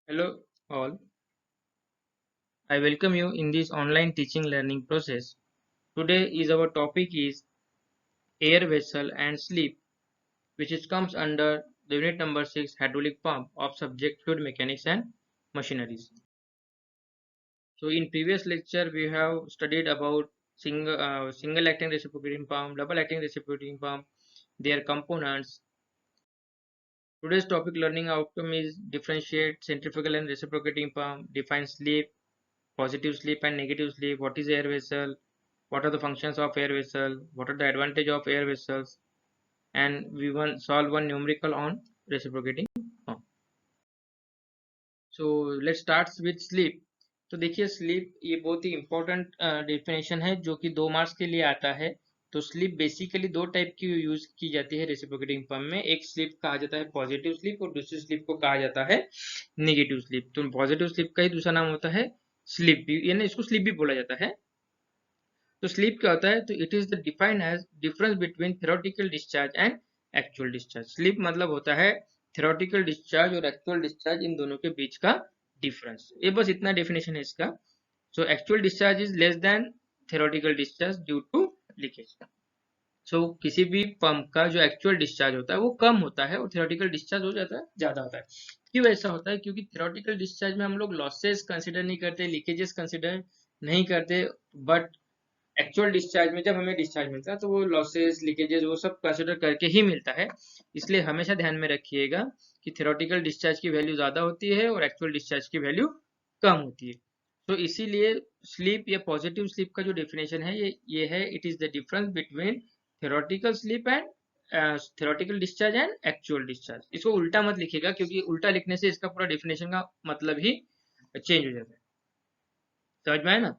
Hello all, I welcome you in this online teaching learning process. Today is our topic is air vessel and sleep, which is comes under the unit number 6 hydraulic pump of subject fluid mechanics and machineries. So in previous lecture we have studied about single acting reciprocating pump, double acting reciprocating pump, their components. Today's topic learning outcome is differentiate centrifugal and reciprocating pump, define sleep, positive sleep and negative sleep, what is air vessel, what are the functions of air vessel, what are the advantage of air vessels, and we will solve one numerical on reciprocating pump. So let's start with sleep. तो देखिए sleep ये बहुत ही important definition है जो कि 2 marks के लिए आता है। तो स्लीप बेसिकली दो टाइप की यूज की जाती है रेसिप्रोकेटिंग पंप में। एक स्लीप कहा जाता है पॉजिटिव स्लीप और दूसरी स्लीप को कहा जाता है नेगेटिव स्लीप। तो पॉजिटिव स्लीप का ही दूसरा नाम होता है स्लीप भी, यानी इसको स्लीप भी बोला जाता है। तो स्लीप क्या होता है? तो it is the defined age difference between theoretical discharge and actual discharge. Sleep मतलब होता है थ्योरेटिकल डिस्चार्ज और एक्चुअल डिस्चार्ज इन दोनों के बीच का डिफरेंस। ये बस इतना डेफिनेशन है इसका। So actual discharge is less than theoretical discharge due to leakage. So किसी भी पंप का जो एक्चुअल डिस्चार्ज होता है वो कम होता है और थ्योरेटिकल डिस्चार्ज हो जाता है ज्यादा होता है। क्यों ऐसा होता है? क्योंकि थ्योरेटिकल डिस्चार्ज में हम लोग लॉसेस कंसिडर नहीं करते, लीकेजेस कंसिडर नहीं करते, बट एक्चुअल डिस्चार्ज में जब हमें डिस्चार्ज मिलता है तो वो लॉसेस लीकेजेस वो सब कंसिडर करके ही मिलता है। इसलिए हमेशा ध्यान में रखिएगा कि थ्योरेटिकल डिस्चार्ज की वैल्यू ज्यादा होती है और एक्चुअल डिस्चार्ज की वैल्यू कम होती है। तो इसीलिए स्लीप या पॉजिटिव स्लीप का जो डेफिनेशन है ये है it is the difference between theoretical sleep and theoretical discharge and actual discharge. इसको उल्टा मत लिखिएगा क्योंकि उल्टा लिखने से इसका पूरा डेफिनेशन का मतलब ही चेंज हो जाता है। समझ में आया ना?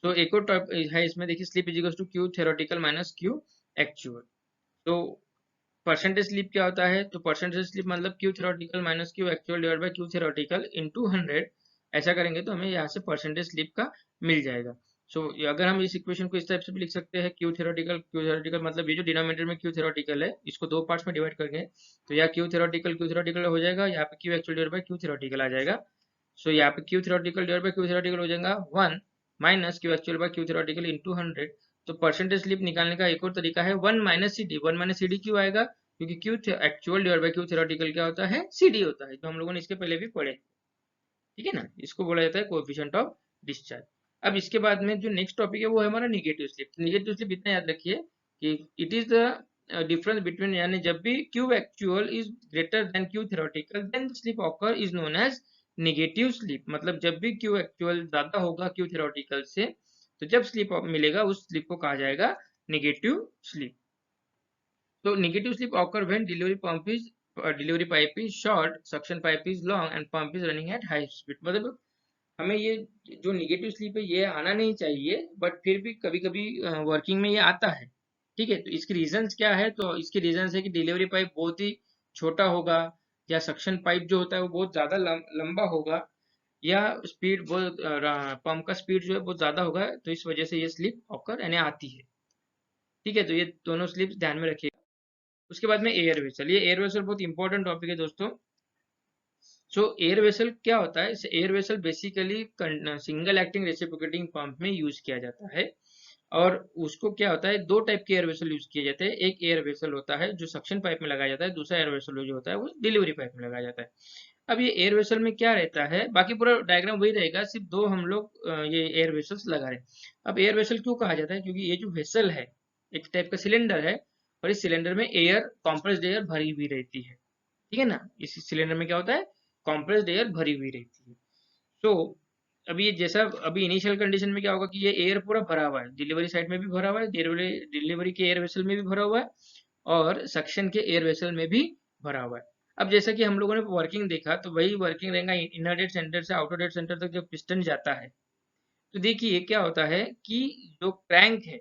तो एक और टॉपिक है इसमें, देखिए slip is equal to Q theoretical minus Q actual. तो परसेंटेज स्लीप क्या होता है? तो परसेंटेज स्लीप मतलब Q theoretical minus Q actual divide by Q theoretical into 100। ऐसा करेंगे तो हमें यहाँ से परसेंटेज स्लीप का मिल जाएगा। सो अगर हम इस इक्वेशन को इस टाइप से भी लिख सकते हैं, क्यू थ्योरेटिकल मतलब ये जो डिनोमिनेटर में क्यू थ्योरेटिकल है इसको दो पार्ट्स में डिवाइड करेंगे तो या क्यू थ्योरेटिकल हो जाएगा, यहाँ पे Q actual divide by Q theoretical आ जाएगा। सो यहाँ पे Q theoretical divide by Q theoretical हो जाएगा 1 minus Q actual by Q theoretical into 100। तो परसेंटेज स्लिप निकालने का एक और तरीका है 1 minus C D. 1 minus C D क्यों आएगा? क्योंकि Q actual divide by Q theoretical क्या होता है? सी डी होता है, जो हम लोगों ने इसके पहले भी पढ़े। ठीक है ना? इसको बोला जाता है कोएफिशिएंट ऑफ डिस्चार्ज। अब इसके बाद में जो नेक्स्ट टॉपिक है वो है हमारा निगेटिव स्लिप। निगेटिव स्लिप इतना याद रखिए कि it is the difference between, यानी जब भी Q actual is greater than Q theoretical then slip occur is known as negative slip. मतलब जब भी क्यू एक्चुअल ज्यादा होगा क्यू थ्योरेटिकल से तो जब स्लिप मिलेगा उस स्लिप को कहा जाएगा नेगेटिव स्लिप। तो negative slip occur when delivery pipe is short, suction pipe is long and pump is running at high speed। मतलब हमें ये जो नेगेटिव स्लीप है ये आना नहीं चाहिए, बट फिर भी कभी कभी वर्किंग में ये आता है। ठीक है, तो इसके रीजंस क्या है? तो इसके रीजंस है कि डिलीवरी पाइप बहुत ही छोटा होगा, या सक्शन पाइप जो होता है वो बहुत ज्यादा लंबा होगा, या स्पीड बहुत पंप का स्पीड जो है बहुत ज्यादा होगा, तो इस वजह से ये स्लिप ऑकर यानी आती है। ठीक है, तो ये दोनों स्लिप्स ध्यान में रखिए। उसके बाद में एयर वेसल। ये एयर वेसल बहुत इंपॉर्टेंट टॉपिक है दोस्तों। सो एयर वेसल क्या होता है? Air vessel basically single acting reciprocating pump में यूज किया जाता है। और उसको क्या होता है, दो टाइप के एयर वेसल यूज किए जाते हैं। एक एयर वेसल होता है जो सक्शन पाइप में लगाया जाता है, दूसरा एयर वेसल जो होता है वो डिलीवरी पाइप में लगाया जाता है। अब ये एयर वेसल में क्या रहता है, बाकी पूरा डायग्राम वही रहेगा, सिर्फ दो हम लोग ये एयर वेसल्स लगा रहे हैं। अब एयर वेसल क्यों कहा जाता है? क्योंकि ये जो वेसल है एक टाइप का सिलेंडर है, और इस सिलेंडर में एयर कंप्रेस्ड एयर भरी हुई रहती है। ठीक है ना? इस सिलेंडर में क्या होता है? कंप्रेस्ड एयर भरी हुई रहती है। तो अभी ये जैसा अभी इनिशियल कंडीशन में क्या होगा कि ये एयर पूरा भरा हुआ है, डिलीवरी साइड में भी भरा हुआ है, डिलीवरी के एयर वेसल में भी भरा हुआ है, और सक्शन के एयर वेसल में भी भरा हुआ है। अब जैसा कि हम लोगों ने वर्किंग देखा तो वही वर्किंग रहेगा। इनर डेड सेंटर से आउटर डेड सेंटर तक जब पिस्टन जाता है तो देखिए क्या होता है कि जो क्रैंक है,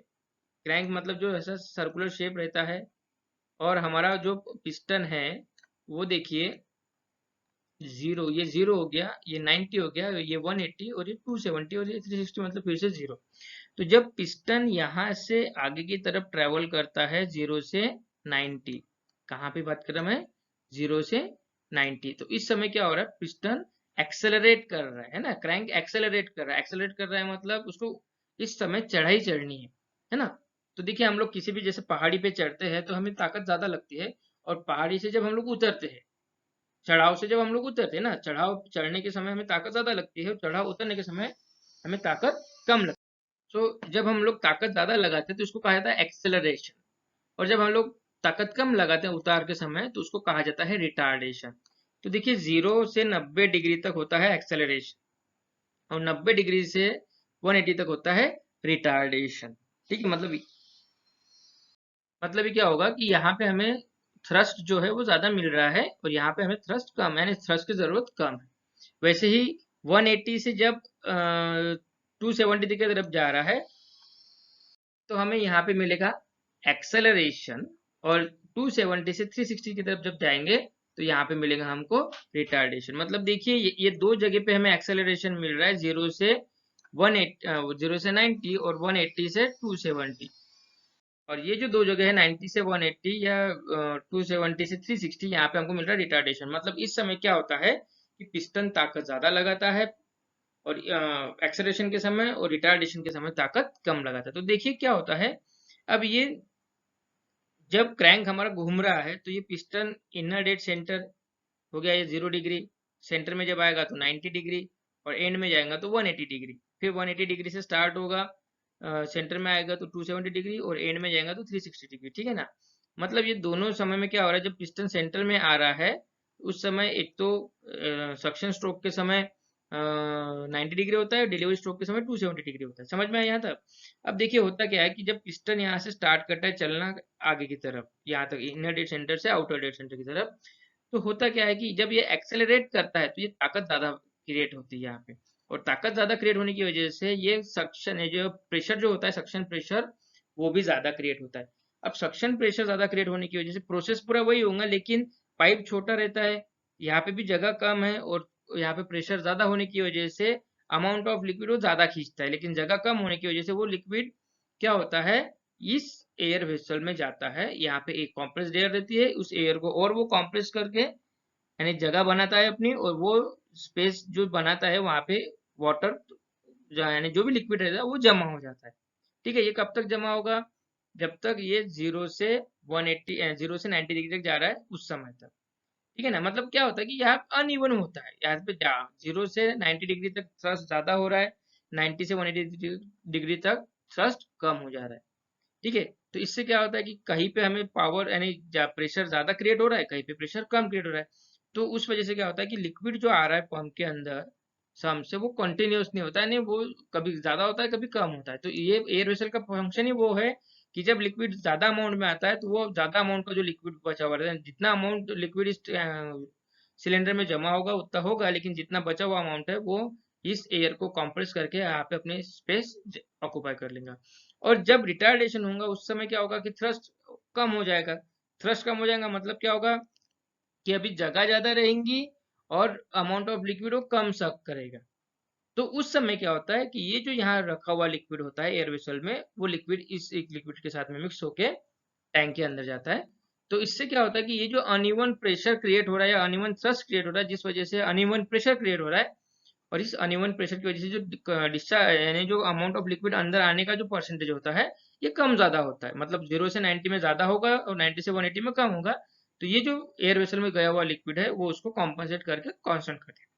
क्रैंक मतलब जो ऐसा सर्कुलर शेप रहता है, और हमारा जो पिस्टन है वो देखिए जीरो, ये जीरो हो गया, ये 90 हो गया, ये 180 और ये 270 और ये 360, मतलब फिर से जीरो। तो जब पिस्टन यहाँ से आगे की तरफ ट्रेवल करता है जीरो से 90, कहाँ पे बात कर रहा मैं? जीरो से 90। तो इस समय क्या हो रहा है? पिस्टन एक्सेलरेट कर रहा है ना, क्रैंक एक्सेलरेट कर रहा है। एक्सेलरेट कर रहा है मतलब उसको इस समय चढ़ाई चढ़नी है ना। तो देखिए हम लोग किसी भी जैसे पहाड़ी पे चढ़ते हैं तो हमें ताकत ज्यादा लगती है, और पहाड़ी से जब हम लोग उतरते हैं, चढ़ाव से जब हम लोग उतरते हैं ना, चढ़ाव चढ़ने के समय हमें ताकत ज्यादा लगती है और चढ़ाव उतरने के समय हमें ताकत कम लगती है। तो जब हम लोग ताकत ज्यादा लगाते हैं तो इसको कहा जाता है एक्सेलरेशन, और जब हम लोग ताकत कम लगाते हैं उतार के समय तो उसको कहा जाता है रिटार्डेशन। तो देखिए 0 से 90 डिग्री तक होता है एक्सेलरेशन, और 90 डिग्री से 180 तक होता है रिटार्डेशन। ठीक है, मतलब ये क्या होगा कि यहाँ पे हमें थ्रस्ट जो है वो ज्यादा मिल रहा है और यहाँ पे हमें थ्रस्ट कम है, यानी थ्रस्ट की जरूरत कम है। वैसे ही 180 से जब 270 की तरफ जा रहा है तो हमें यहाँ पे मिलेगा एक्सेलरेशन, और 270 से 360 की तरफ जब जाएंगे तो यहाँ पे मिलेगा हमको रिटार्डेशन। मतलब देखिए ये दो जगह पे हमें एक्सेलरेशन मिल रहा है, 0 से 90 और 180 से 270। और ये जो दो जगह है 90 से 180 या 270 से 360, यहाँ पे हमको मिल रहा है रिटार्डेशन। मतलब इस समय क्या होता है कि पिस्टन ताकत ज्यादा लगाता है और एक्सेलरेशन के समय, और रिटार्डेशन के समय ताकत कम लगाता है। तो देखिए क्या होता है, अब ये जब क्रैंक हमारा घूम रहा है तो ये पिस्टन इनर डेड सेंटर हो गया, ये 0 डिग्री, सेंटर में जब आएगा तो 90 डिग्री, और एंड में जाएगा तो 180 डिग्री। फिर 180 डिग्री से स्टार्ट होगा, सेंटर में आएगा तो 270 डिग्री, और एंड में जाएगा तो 360 डिग्री। ठीक है ना। मतलब ये दोनों समय में क्या हो रहा है, जब पिस्टन सेंटर में आ रहा है उस समय एक तो सक्शन स्ट्रोक के समय 90 डिग्री होता है, डिलीवरी स्ट्रोक के समय 270 डिग्री होता है। समझ में आया यहाँ तक। अब देखिए होता क्या है कि जब पिस्टन यहाँ से स्टार्ट करता है चलना आगे की तरफ, यहाँ तक इनर डेड सेंटर से आउटर डेड सेंटर की तरफ, तो होता क्या है कि जब ये एक्सेलरेट करता है तो ये ताकत ज्यादा क्रिएट होती है यहाँ पे, और ताकत ज्यादा क्रिएट होने की वजह से ये सक्शन है, जो प्रेशर जो होता है सक्शन प्रेशर, वो भी ज्यादा क्रिएट होता है। अब सक्शन प्रेशर ज्यादा क्रिएट होने की वजह से प्रोसेस पूरा वही होगा, लेकिन पाइप छोटा रहता है, यहाँ पे भी जगह कम है, और यहाँ पे प्रेशर ज्यादा होने की वजह से अमाउंट ऑफ लिक्विड वो ज्यादा खींचता है, लेकिन जगह कम होने की वजह से वो लिक्विड क्या होता है, इस एयर वेसल में जाता है। यहाँ पे एक कॉम्प्रेस्ड एयर रहती है, उस एयर को और वो कॉम्प्रेस करके यानी जगह बनाता है अपनी, और वो स्पेस जो बनाता है वहां पे वाटर यानी जो भी लिक्विड रहता है वो जमा हो जाता है। ठीक है, ये कब तक जमा होगा, जब तक ये 0 से 90 डिग्री तक जा रहा है उस समय तक। ठीक है ना। मतलब क्या होता है कि यहाँ अनइवन होता है, यहाँ पे 0 से 90 डिग्री तक थ्रस्ट ज्यादा हो रहा है, 90 से 180 डिग्री तक थ्रस्ट कम हो जा रहा है। ठीक है, तो इससे क्या होता है कि कहीं पे हमें पावर यानी प्रेशर ज्यादा क्रिएट हो रहा है, कहीं पे प्रेशर कम क्रिएट हो रहा है। तो उस वजह से क्या होता है कि लिक्विड जो आ रहा है पंप के अंदर सम से, वो कंटिन्यूअस नहीं होता है, नहीं वो कभी ज्यादा होता है कभी कम होता है। तो ये एयर वेसल का फंक्शन ही वो है कि जब लिक्विड ज्यादा अमाउंट में आता है तो वो ज्यादा अमाउंट का जो लिक्विड बचा हुआ रहता है, जितना अमाउंट लिक्विड इस सिलेंडर में जमा होगा उतना होगा, लेकिन जितना बचा हुआ अमाउंट है वो इस एयर को कंप्रेस करके यहाँ पे अपने स्पेस ऑक्युपाई कर लेगा। और जब रिटार्डेशन होगा उस समय क्या होगा कि थ्रस्ट कम हो जाएगा। थ्रस्ट कम हो जाएगा मतलब क्या होगा कि अभी जगह ज्यादा रहेंगी और अमाउंट ऑफ लिक्विड वो कम सक करेगा। तो उस समय क्या होता है कि ये जो यहाँ रखा हुआ लिक्विड होता है एयर वेसल में, वो लिक्विड इस एक लिक्विड के साथ में मिक्स होके टैंक के अंदर जाता है। तो इससे क्या होता है कि ये जो अनइवन प्रेशर क्रिएट हो रहा है या अनइवन थ्रस्ट क्रिएट हो रहा है, जिस वजह से अनइवन प्रेशर क्रिएट हो रहा है, और इस अनइवन प्रेशर की वजह से जो डिस्चार्ज यानी जो अमाउंट ऑफ लिक्विड अंदर आने का जो परसेंटेज होता है ये कम ज्यादा होता है। मतलब 0 से 90 में ज्यादा होगा और 90 से 180 में कम होगा। तो ये जो एयर वेसल में गया हुआ लिक्विड है वो उसको कॉम्पनसेट करके कांस्टेंट कर देगा।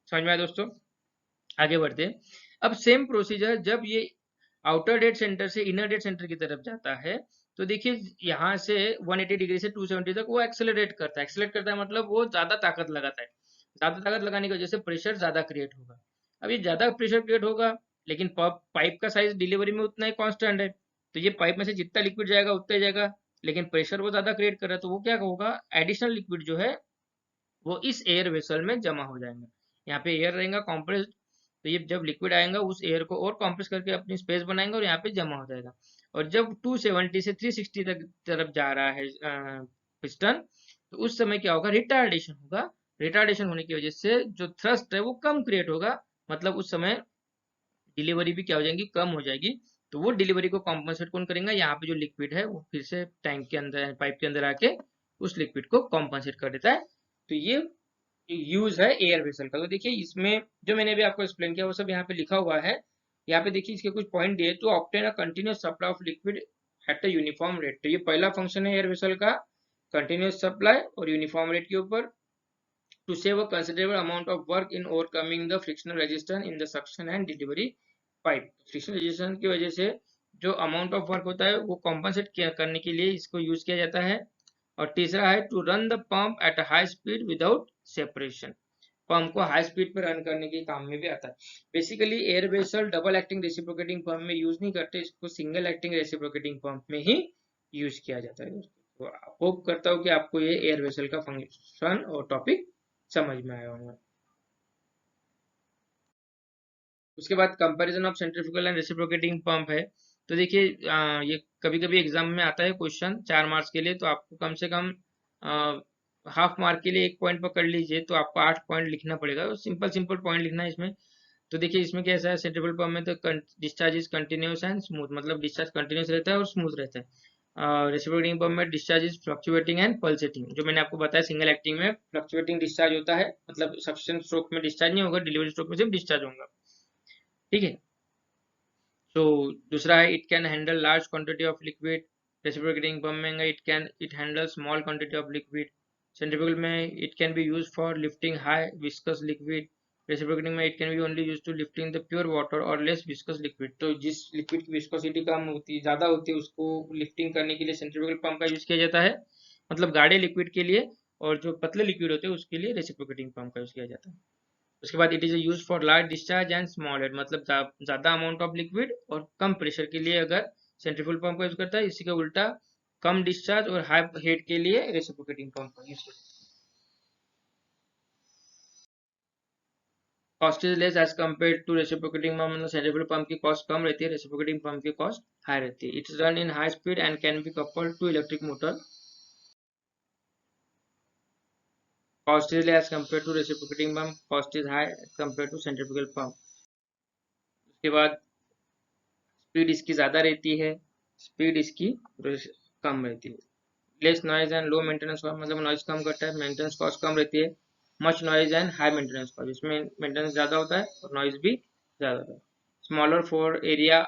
समझ में आया दोस्तों। आगे बढ़ते हैं। अब सेम प्रोसीजर जब ये आउटर डेड सेंटर से इनर डेड सेंटर की तरफ जाता है, तो देखिए यहाँ से 180 डिग्री से 270 तक वो एक्सेलरेट करता है। एक्सेलरेट करता है मतलब वो ज्यादा ताकत लगाता है। ज्यादा ताकत लगाने की वजह से प्रेशर ज्यादा क्रिएट होगा। अब ये ज्यादा प्रेशर क्रिएट होगा, लेकिन पाइप का साइज डिलीवरी में उतना ही कांस्टेंट है, तो ये पाइप में से जितना लिक्विड जाएगा उतना ही जाएगा, लेकिन प्रेशर वो ज्यादा क्रिएट कर रहा है, तो वो क्या होगा, एडिशनल लिक्विड जो है वो इस एयर वेसल में जमा हो जाएंगे। यहाँ पे एयर रहेगा कॉम्प्रेस, तो ये जब लिक्विड आएगा उस एयर को और कॉम्प्रेस करके अपनी स्पेस बनाएंगे और यहाँ पे जमा हो जाएगा। और जब 270 से 360 तक तरफ जा रहा है पिस्टन, तो उस समय क्या होगा, रिटार्डेशन होगा। रिटार्डेशन होने की वजह से जो थ्रस्ट है वो कम क्रिएट होगा, मतलब उस समय डिलीवरी भी क्या हो जाएगी, कम हो जाएगी। तो वो डिलीवरी को कॉम्पनसेट कौन करेगा, यहाँ पे जो लिक्विड है वो फिर से टैंक के अंदर पाइप के अंदर आके उस लिक्विड को कॉम्पनसेट कर देता है। तो ये यूज है एयर वेसल का। तो देखिए इसमें जो मैंने भी आपको एक्सप्लेन किया वो सब यहाँ पे लिखा हुआ है। यहाँ पे देखिए इसके कुछ पॉइंट दिए, तो obtain a continuous supply of liquid at a uniform rate. तो ये पहला फंक्शन है एयर वेसल का, कंटिन्यूअस सप्लाई और यूनिफॉर्म रेट के ऊपर। To save a considerable amount of work in overcoming the frictional resistance in the suction and delivery pipe. Frictional resistance की वजह से जो अमाउंट ऑफ वर्क होता है वो कॉम्पनसेट करने के लिए इसको यूज किया जाता है। और तीसरा है to run the pump at a high speed without separation. Pump को हाई स्पीड पर रन करने के काम में भी आता है। Basically air vessel double acting reciprocating pump में यूज नहीं करते, इसको सिंगल एक्टिंग रेसिप्रोकेटिंग पंप में ही यूज किया जाता है। तो होप करता हूँ कि आपको ये एयर वेसल का फंक्शन और टॉपिक समझ में आया होगा। उसके बाद comparison of centrifugal and reciprocating pump है। तो देखिए ये कभी कभी एग्जाम में आता है क्वेश्चन 4 मार्क्स के लिए, तो आपको कम से कम हाफ मार्क के लिए 1 पॉइंट पकड़ लीजिए, तो आपको 8 पॉइंट लिखना पड़ेगा। सिंपल सिंपल पॉइंट लिखना है इसमें। तो देखिए इसमें कैसा है, सेंट्रीफ्यूगल पंप में तो discharge is continuous and smooth, मतलब डिस्चार्ज कंटिन्यूस रहता है और स्मूथ रहता है। रेसिप्रोकेटिंग पंप में discharge is fluctuating and pulsating. जो मैंने आपको बताया सिंगल एक्टिंग में फ्लक्चुएटिंग डिस्चार्ज होता है, मतलब सफिशिएंट स्ट्रोक में डिस्चार्ज नहीं होगा, डिलीवरी स्ट्रोक में सिर्फ डिस्चार्ज होगा। ठीक है। सो दूसरा है it can handle large quantity of liquid. Reciprocating pump में it handle small quantity of liquid. Centrifugal में it can be use for lifting high viscous liquid. Reciprocating में it can be only use to lifting the pure water और less viscous liquid. तो जिस liquid की viscosity कम होती है, ज्यादा होती है, उसको लिफ्टिंग करने के लिए सेंट्रीफ्यूगल पंप का यूज किया जाता है, मतलब गाढ़े लिक्विड के लिए। और जो पतले लिक्विड होते हैं उसके लिए रेसिप्रोकेटिंग पंप का यूज किया जाता है। उसके बाद it is use for large discharge and small head, मतलब ज्यादा अमाउंट ऑफ लिक्विड और कम प्रेशर के लिए अगर सेंट्रीफ्यूगल पंप का यूज करता है। इसी के उल्टा कम डिस्चार्ज और हाई हेड के लिए रेसिप्रोकेटिंग पंप का यूज करता है। Cost is less as compare to reciprocating pump, मतलब सेंट्रीफ्यूगल पंप की कॉस्ट कम रहती है, रेसिप्रोकेटिंग पंप की कॉस्ट हाई रहती है। It's run in high speed and can be coupled to electric motor. Cost is less compare to reciprocating pump, cost is high compare to centrifugal pump. उसके बाद speed इसकी ज्यादा रहती है, speed इसकी कम रहती है। Less noise and low maintenance cost, मतलब नॉइज कम करता है, मेंटेनेंस कॉस्ट कम रहती है। Much noise and high maintenance cost, इसमें मेंटेनेंस ज्यादा होता है और नॉइज भी ज्यादा होता है। Smaller for area,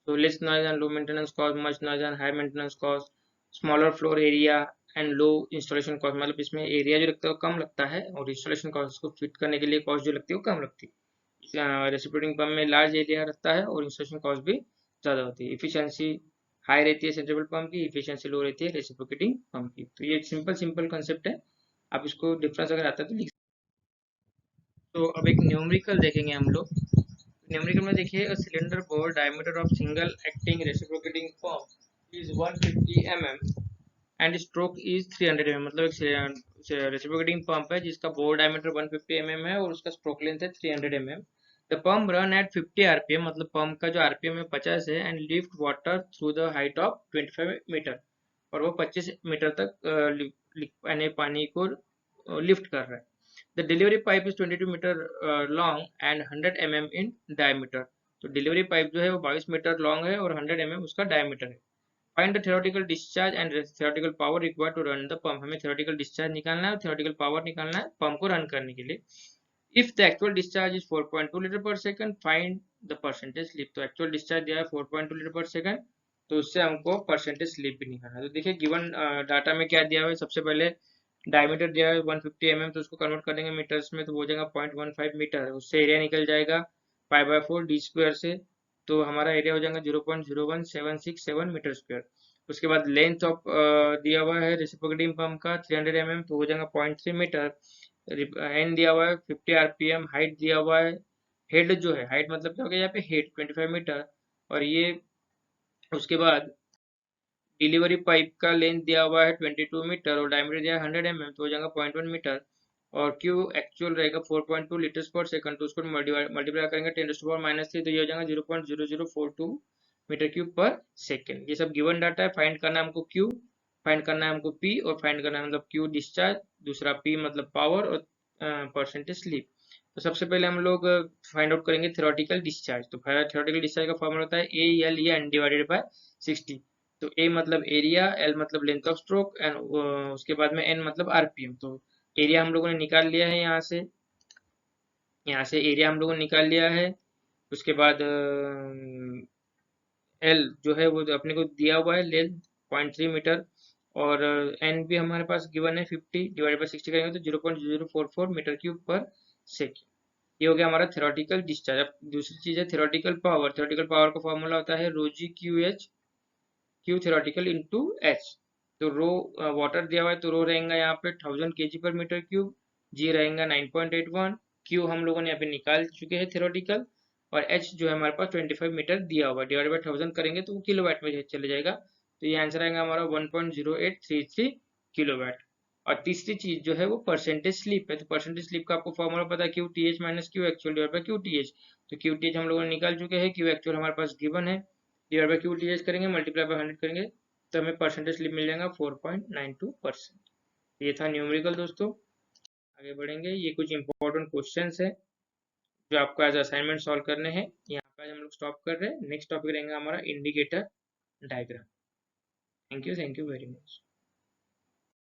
so less noise and low maintenance cost, much noise and high maintenance cost, smaller floor area and low installation cost, मतलब इसमें एरिया जो लगता है वो कम लगता है और इंस्टॉलेशन कॉस्ट, इसको फिट करने के लिए कॉस्ट जो लगती है वो कम लगती है। रेसिप्रोकेटिंग पंप में लार्ज एरिया रहता है और इंस्टॉलेशन कॉस्ट भी ज़्यादा होती है। इफिशियंसी हाई रहती है सेंट्रीफ्यूगल पंप की, इफिशियंसी लो रहती है रेसिप्रोकेटिंग पंप की। तो ये सिंपल सिंपल कंसेप्ट है, आप इसको डिफरेंस अगर आता है तो लिख। तो अब एक न्यूमेरिकल देखेंगे हम लोग। न्यूमेरिकल में देखिए a cylinder bore diameter of single acting reciprocating pump is 150 mm and stroke is 300 mm, मतलब एक रेसिप्रोकेटिंग पंप है जिसका बोर डायमीटर 150 mm है और उसका स्ट्रोक लेंथ है 300 mm। The pump run at 50 rpm, मतलब पंप का जो आरपीएम है 50 है, and lift water through the height of 25 metre, और वो 25 मीटर तक पानी को लिफ्ट कर रहा है। The delivery pipe is 22 metre long and 100 mm in diameter. तो डिलीवरी पाइप जो है वो 22 मीटर लॉन्ग है और 100 mm उसका डायमीटर है। Find the theoretical discharge and theoretical power required to run the pump. हमें थ्योरेटिकल डिस्चार्ज निकालना है और थ्योरेटिकल पावर निकालना है पंप को रन करने के लिए। If the actual discharge is 4.2 litre per second, find the percentage slip. तो एक्चुअल डिस्चार्ज दिया है 4.2 लीटर पर सेकंड, तो उससे हमको परसेंटेज स्लिप भी निकालना है। तो देखिए गिवन डाटा में क्या दिया हुआ है, सबसे पहले डायमीटर दिया है 150 mm, तो उसको कन्वर्ट करेंगे मीटर्स में तो हो जाएगा 0.15 मीटर। उससे एरिया निकल जाएगा π/4 d स्क्वायर से, तो हमारा एरिया हो जाएगा 0.01767 मीटर स्क्वायर। उसके बाद लेंथ ऑफ दिया हुआ है रेसिप्रोकेटिंग पंप का 300 mm, तो हो जाएगा 0.3 मीटर। एन दिया हुआ है 50 rpm, हाइट दिया हुआ है, हेड जो है हाइट मतलब क्या हो गया यहाँ पे हेड 25 मीटर, और ये उसके बाद डिलीवरी पाइप का लेंथ दिया हुआ है 22 मीटर और डायमीटर दिया है 100 mm, तो हो जाएगा 0.1 मीटर। और क्यू एक्चुअल रहेगा 4.2 लीटर्स पर सेकंड, तो उसको मल्टीप्लाई करेंगे 10⁻³ तो ये हो जाएगा 0.0042 मीटर क्यूब पर सेकंड। ये सब गिवन डाटा है। फाइंड करना है हमको क्यू, फाइंड करना है हमको पी, और फाइंड करना है मतलब क्यू डिस्चार्ज, दूसरा पी मतलब पावर, और परसेंटेज स्लिप। तो सबसे पहले हम लोग फाइंड आउट करेंगे थ्योरेटिकल डिस्चार्ज। तो थ्योरेटिकल डिस्चार्ज का फॉर्मूला होता है A L N divided by 60। तो ए मतलब एरिया, एल मतलब लेंथ ऑफ स्ट्रोक एंड उसके बाद में एन मतलब आरपीएम। तो एरिया हम लोगों ने निकाल लिया है यहाँ से एरिया हम लोगों ने निकाल लिया है। उसके बाद एल जो है वो अपने को दिया हुआ है लेंथ 0.3 मीटर, और एन भी हमारे पास गिवन है 50 डिवाइड बाई 60 करेंगे तो 0.0044 मीटर क्यूब पर सेकेंड। ये हो गया हमारा थ्योरेटिकल डिस्चार्ज। अब दूसरी चीज है थ्योरेटिकल पावर। थ्योरेटिकल पावर का फॉर्मूला होता है rho g Q H, Q theoretical into H. तो रो वाटर दिया हुआ है तो रो रहेगा यहाँ पे 1000 kg/m3, जी रहेगा 9.81, क्यू हम लोगों ने यहाँ पे निकाल चुके हैं थ्योरेटिकल, और एच जो है हमारे पास 25 मीटर दिया हुआ है, डिवाइड बाई 1000 करेंगे तो वो किलोवाट में चले जाएगा। तो ये आंसर आएगा हमारा 1.0833 किलोवाट। और तीसरी चीज जो है वो परसेंटेज स्लिप है। तो परसेंटेज स्लिप का आपको फॉर्मूला पता है Q T H minus Q actual divide by Q T H. तो क्यू टी एच हम लोगों ने निकाल चुके हैं, क्यू एक्चुअल हमारे पास गिवन है, divide by Q T H करेंगे मल्टीप्लाई बाई 100 करेंगे तो हमें परसेंटेज स्लिप मिल जाएगा 4.92%। ये था न्यूमेरिकल दोस्तों। आगे बढ़ेंगे, ये कुछ इंपॉर्टेंट क्वेश्चंस है जो आपको एज असाइनमेंट सॉल्व करने हैं। यहाँ पे हम लोग स्टॉप कर रहे हैं। नेक्स्ट टॉपिक रहेगा हमारा indicator diagram. Thank you very much.